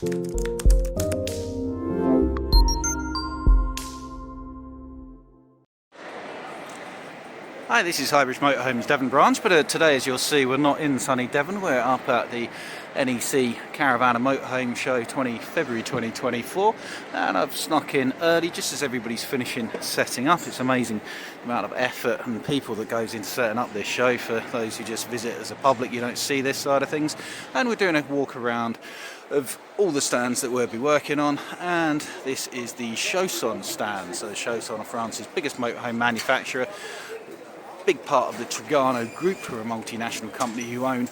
Hi, this is Highbridge Motorhomes Devon branch, but today, as you'll see, we're not in sunny Devon. We're up at the NEC Caravan and Motorhome Show February 2024, and I've snuck in early just as everybody's finishing setting up. It's amazing the amount of effort and people that goes into setting up this show. For those who just visit as a public, you don't see this side of things, and we're doing a walk around of all the stands that we'll be working on. And this is the Chausson Stand. So Chausson are France's biggest motorhome manufacturer, big part of the Trigano group, who are a multinational company who own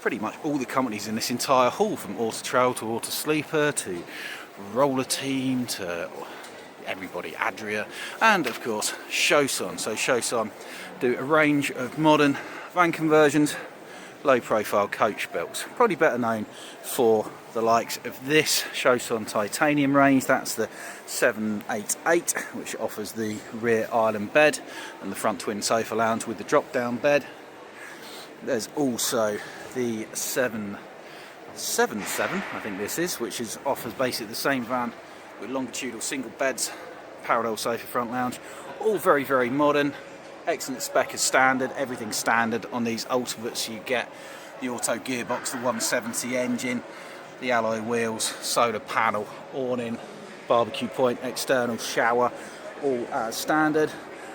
pretty much all the companies in this entire hall, from Auto Trail to Auto Sleeper to Roller Team to everybody, Adria, and of course Chausson. So Chausson do a range of modern van conversions, low profile coach builds, probably better known for the likes of this Chausson titanium range. That's the 788, which offers the rear island bed and the front twin sofa lounge with the drop down bed. There's also the 777, I think this is, which offers basically the same van with longitudinal single beds, parallel sofa front lounge, all very, very modern. Excellent spec as standard, everything standard on these Ultimates. You get the auto gearbox, the 170 engine, the alloy wheels, solar panel, awning, barbecue point, external shower, all as standard.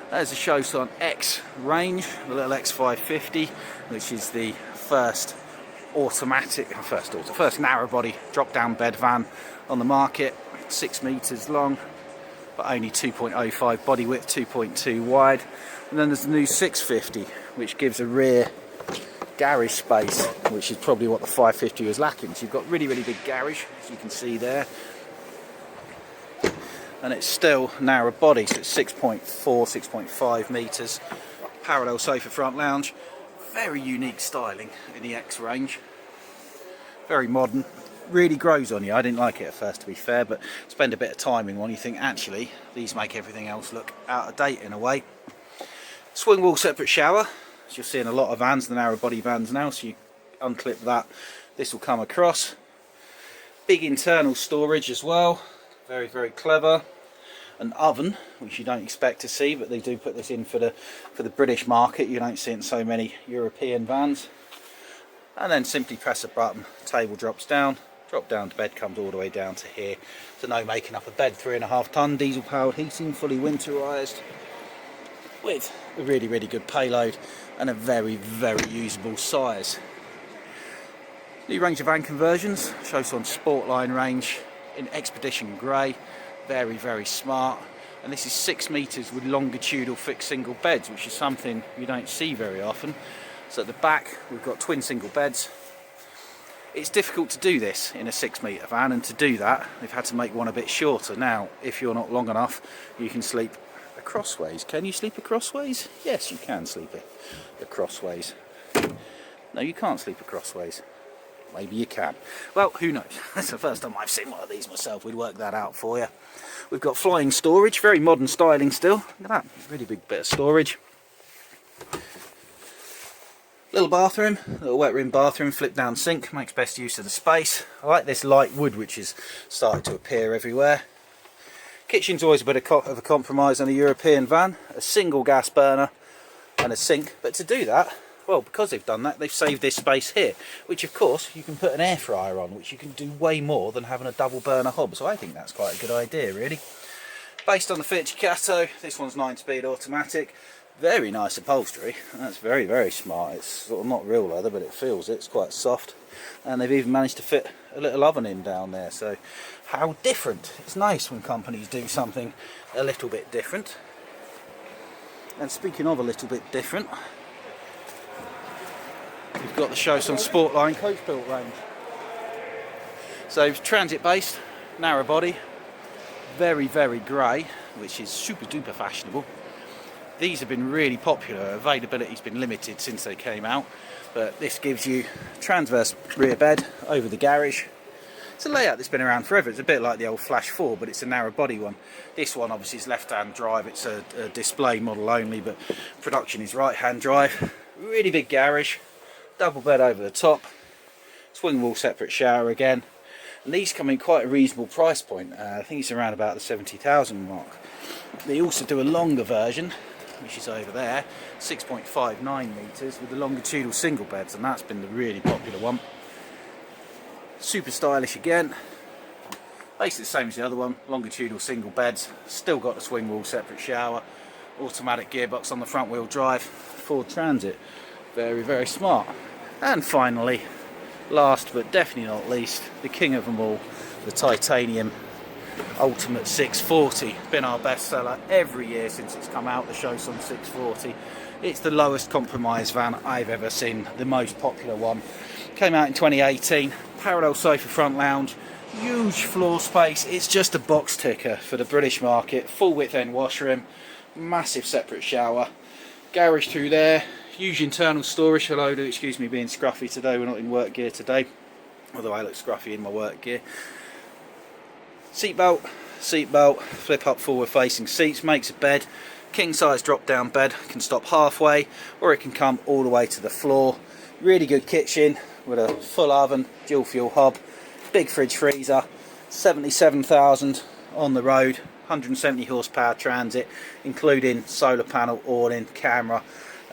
There's the Chausson X range, the little X550, which is the first narrow body drop down bed van on the market, 6 meters long, but only 2.05 body width, 2.2 wide. And then there's the new 650, which gives a rear garage space, which is probably what the 550 was lacking. So you've got really, really big garage, as you can see there. And it's still narrow body, so it's 6.4, 6.5 metres. Parallel sofa front lounge. Very unique styling in the X range. Very modern. Really grows on you. I didn't like it at first, to be fair, but spend a bit of time in one, you think actually these make everything else look out of date in a way. Swing wall separate shower, as you'll see in a lot of vans, the narrow body vans now, so you unclip that, this will come across. Big internal storage as well, very, very clever. An oven, which you don't expect to see, but they do put this in for the British market. You don't see it in so many European vans. And then simply press a button, table drops down, drop down to bed comes all the way down to here. So no making up a bed, 3.5 ton diesel powered heating, fully winterized, with a really, really good payload and a very, very usable size. New range of van conversions, Chausson Sportline range in Expedition Grey, very, very smart. And this is 6 meters with longitudinal fixed single beds, which is something you don't see very often. So at the back we've got twin single beds. It's difficult to do this in a 6 metre van, and to do that they've had to make one a bit shorter. Now if you're not long enough, you can sleep crossways. Can you sleep acrossways? Yes, you can sleep acrossways. No, you can't sleep acrossways. Maybe you can. Well, who knows? That's the first time I've seen one of these myself. We'd work that out for you. We've got flying storage, very modern styling still. Look at that, really big bit of storage. Little bathroom, little wet room bathroom, flip down sink, makes best use of the space. I like this light wood which is starting to appear everywhere. Kitchen's always a bit of a compromise on a European van. A single gas burner and a sink, but to do that, well, because they've done that, they've saved this space here, which of course you can put an air fryer on, which you can do way more than having a double burner hob. So I think that's quite a good idea, really. Based on the Fiat Ducato, this one's 9-speed automatic. Very nice upholstery. That's very, very smart. It's sort of not real leather, but it feels it. It's quite soft. And they've even managed to fit a little oven in down there. So how different. It's nice when companies do something a little bit different. And speaking of a little bit different, we've got the Chausson Sportline coach built range. So transit based, narrow body, very, very grey, which is super duper fashionable. These have been really popular. Availability's been limited since they came out, but this gives you transverse rear bed over the garage. It's a layout that's been around forever. It's a bit like the old Flash 4, but it's a narrow body one. This one obviously is left-hand drive. It's a display model only, but production is right-hand drive. Really big garage, double bed over the top, swing wall separate shower again, And these come in quite a reasonable price point. I think it's around about the 70,000 mark. They also do a longer version, which is over there, 6.59 metres with the longitudinal single beds, and that's been the really popular one. Super stylish again. Basically the same as the other one, longitudinal single beds, still got the swing wheel, separate shower, automatic gearbox on the front wheel drive, Ford Transit. Very, very smart. And finally, last but definitely not least, the king of them all, the titanium Ultimate 640. Been our best seller every year since it's come out, the Chausson 640. It's the lowest compromise van I've ever seen, the most popular one. Came out in 2018, parallel sofa front lounge, huge floor space. It's just a box ticker for the British market. Full width end washroom, massive separate shower, garage through there, huge internal storage. Hello, do excuse me being scruffy today, we're not in work gear today, although I look scruffy in my work gear. Seatbelt, flip up forward facing seats, makes a bed, king size drop down bed, can stop halfway or it can come all the way to the floor. Really good kitchen with a full oven, dual fuel hob, big fridge freezer, 77,000 on the road, 170 horsepower Transit, including solar panel, awning, camera,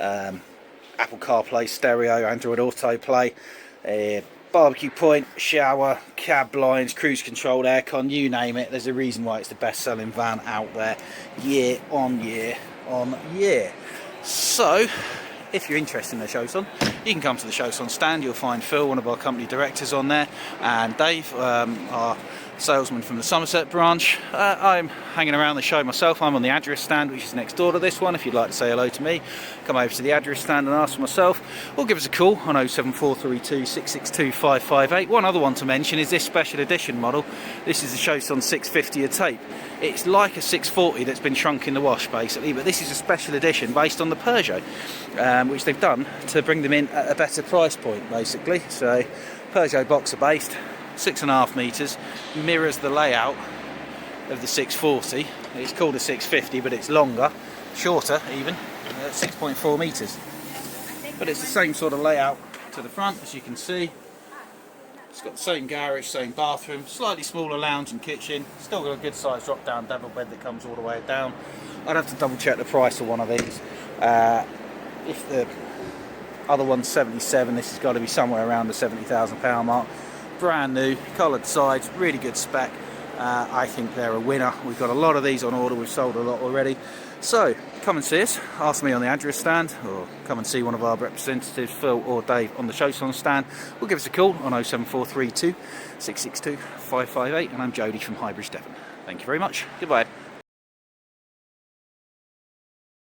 Apple CarPlay, stereo, Android Autoplay, barbecue point, shower, cab blinds, cruise control, aircon, you name it. There's a reason why it's the best selling van out there year on year on year. So if you're interested in the Chausson, you can come to the Chausson Stand. You'll find Phil, one of our company directors, on there, and Dave, our salesman from the Somerset branch. I'm hanging around the show myself. I'm on the address stand, which is next door to this one. If you'd like to say hello to me, come over to the address stand and ask for myself, or give us a call on 07432 662 558. One other one to mention is this special edition model. This is the Chausson 650 a tape. It's like a 640 that's been shrunk in the wash basically, but this is a special edition based on the Peugeot, which they've done to bring them in at a better price point basically. So Peugeot boxer based, 6.5 metres, mirrors the layout of the 640. It's called a 650, but it's longer, shorter even, 6.4 metres. But it's the same sort of layout to the front, as you can see. It's got the same garage, same bathroom, slightly smaller lounge and kitchen. Still got a good size drop down double bed that comes all the way down. I'd have to double check the price of one of these. If the other one's 77, this has got to be somewhere around the £70,000 mark. Brand new, coloured sides, really good spec. I think they're a winner. We've got a lot of these on order, we've sold a lot already. So come and see us, ask me on the address stand, or come and see one of our representatives, Phil or Dave, on the Chausson Stand, or give us a call on 07432 662 558. And I'm Jody from Highbridge, Devon. Thank you very much. Goodbye.